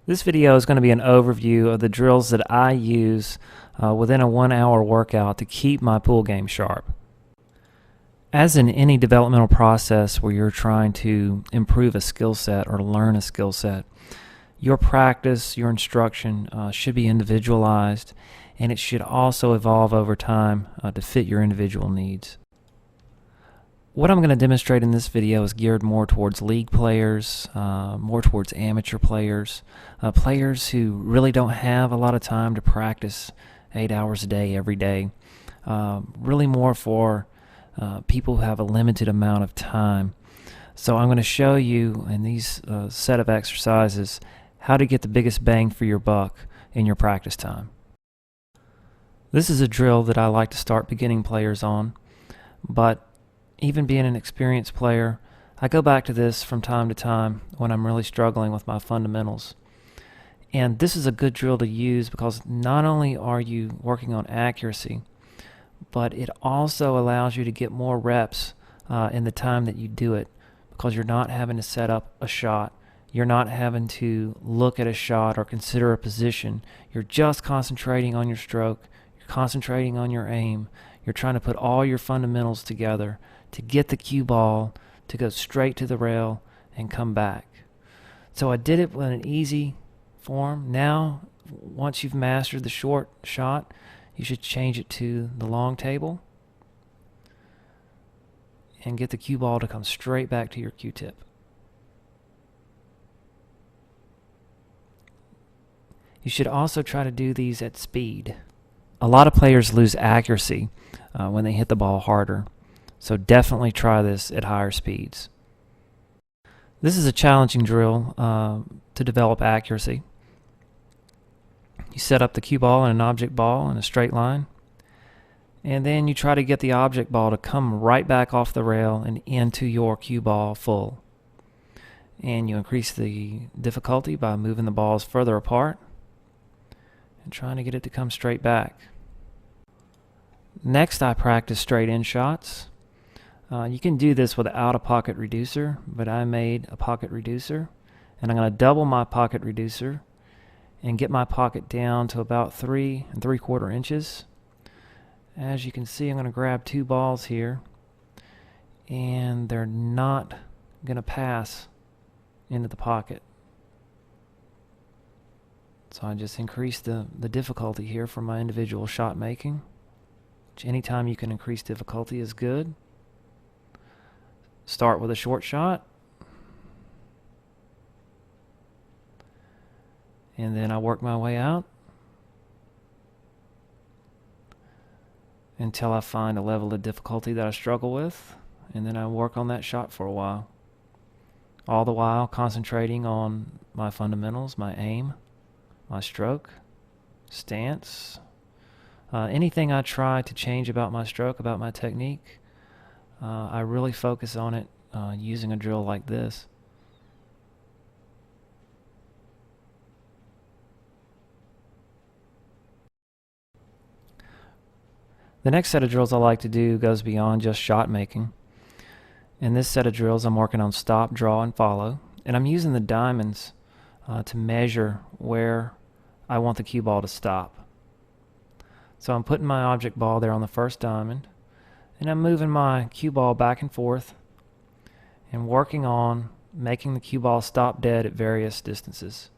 This video is going to be an overview of the drills that I use within a 1 hour workout to keep my pool game sharp. As in any developmental process where you're trying to improve a skill set or learn a skill set, your practice, your instruction should be individualized, and it should also evolve over time to fit your individual needs. What I'm going to demonstrate in this video is geared more towards league players, more towards amateur players, players who really don't have a lot of time to practice 8 hours a day every day. Really more for people who have a limited amount of time. So I'm going to show you in these set of exercises how to get the biggest bang for your buck in your practice time. This is a drill that I like to start beginning players on, but even being an experienced player, I go back to this from time to time when I'm really struggling with my fundamentals. And this is a good drill to use because not only are you working on accuracy, but it also allows you to get more reps in the time that you do it, because you're not having to set up a shot. You're not having to look at a shot or consider a position. You're just concentrating on your stroke. You're concentrating on your aim. You're trying to put all your fundamentals together to get the cue ball to go straight to the rail and come back. So I did it with an easy form. Now, once you've mastered the short shot, you should change it to the long table and get the cue ball to come straight back to your cue tip. You should also try to do these at speed. A lot of players lose accuracy when they hit the ball harder. So definitely try this at higher speeds. This is a challenging drill to develop accuracy. You set up the cue ball and an object ball in a straight line, and then you try to get the object ball to come right back off the rail and into your cue ball full. And you increase the difficulty by moving the balls further apart and trying to get it to come straight back. Next, I practice straight in shots. You can do this without a pocket reducer, but I made a pocket reducer, and I'm going to double my pocket reducer and get my pocket down to about 3 3/4 inches. As you can see, I'm going to grab two balls here, and they're not going to pass into the pocket. So I just increased the difficulty here for my individual shot making, which anytime you can increase difficulty is good. Start with a short shot, and then I work my way out until I find a level of difficulty that I struggle with, and then I work on that shot for a while. All the while concentrating on my fundamentals, my aim, my stroke, stance, anything I try to change about my stroke, about my technique. I really focus on it using a drill like this. The next set of drills I like to do goes beyond just shot making. In this set of drills, I'm working on stop, draw, and follow, and I'm using the diamonds to measure where I want the cue ball to stop. So I'm putting my object ball there on the first diamond, and I'm moving my cue ball back and forth and working on making the cue ball stop dead at various distances.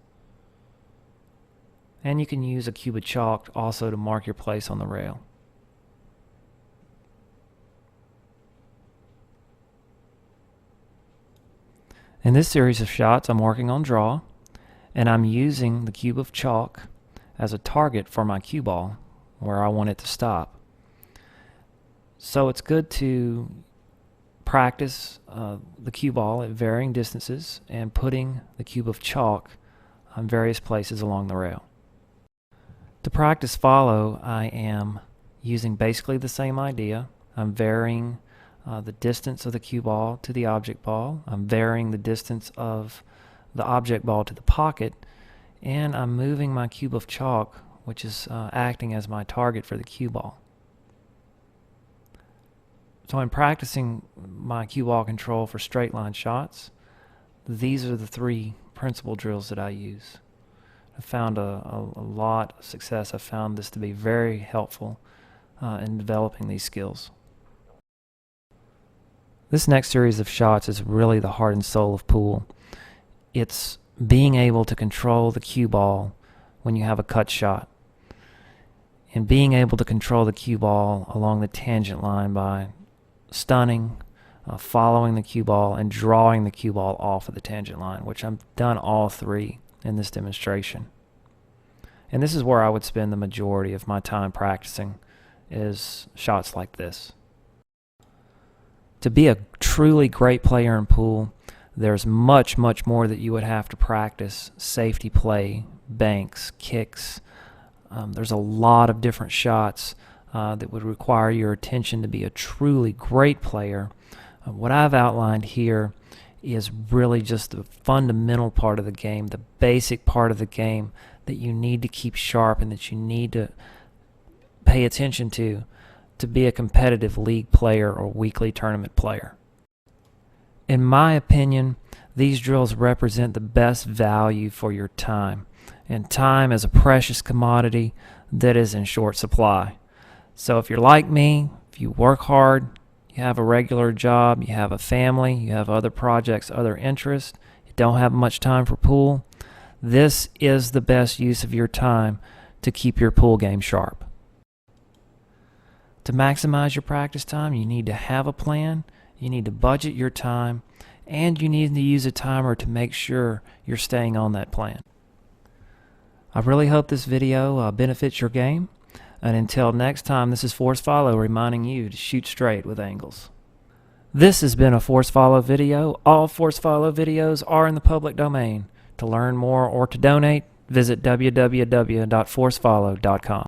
And you can use a cube of chalk also to mark your place on the rail. In this series of shots, I'm working on draw, and I'm using the cube of chalk as a target for my cue ball where I want it to stop. So it's good to practice the cue ball at varying distances and putting the cube of chalk on various places along the rail. To practice follow, I am using basically the same idea. I'm varying the distance of the cue ball to the object ball. I'm varying the distance of the object ball to the pocket, and I'm moving my cube of chalk, which is acting as my target for the cue ball. So I'm practicing my cue ball control for straight line shots. These are the three principal drills that I use. I found a lot of success. I found this to be very helpful in developing these skills. This next series of shots is really the heart and soul of pool. It's being able to control the cue ball when you have a cut shot, and being able to control the cue ball along the tangent line by stunning, following the cue ball, and drawing the cue ball off of the tangent line, which I've done all three in this demonstration. And this is where I would spend the majority of my time practicing, is shots like this. To be a truly great player in pool, there's much, much more that you would have to practice. Safety play, banks, kicks. There's a lot of different shots that would require your attention to be a truly great player. What I've outlined here is really just the fundamental part of the game, the basic part of the game that you need to keep sharp and that you need to pay attention to be a competitive league player or weekly tournament player. In my opinion, these drills represent the best value for your time, and time is a precious commodity that is in short supply. So if you're like me, if you work hard, you have a regular job, you have a family, you have other projects, other interests, you don't have much time for pool, this is the best use of your time to keep your pool game sharp. To maximize your practice time, you need to have a plan, you need to budget your time, and you need to use a timer to make sure you're staying on that plan. I really hope this video benefits your game, and until next time, this is Force Follow reminding you to shoot straight with angles. This has been a Force Follow video. All Force Follow videos are in the public domain. To learn more or to donate, visit www.forcefollow.com.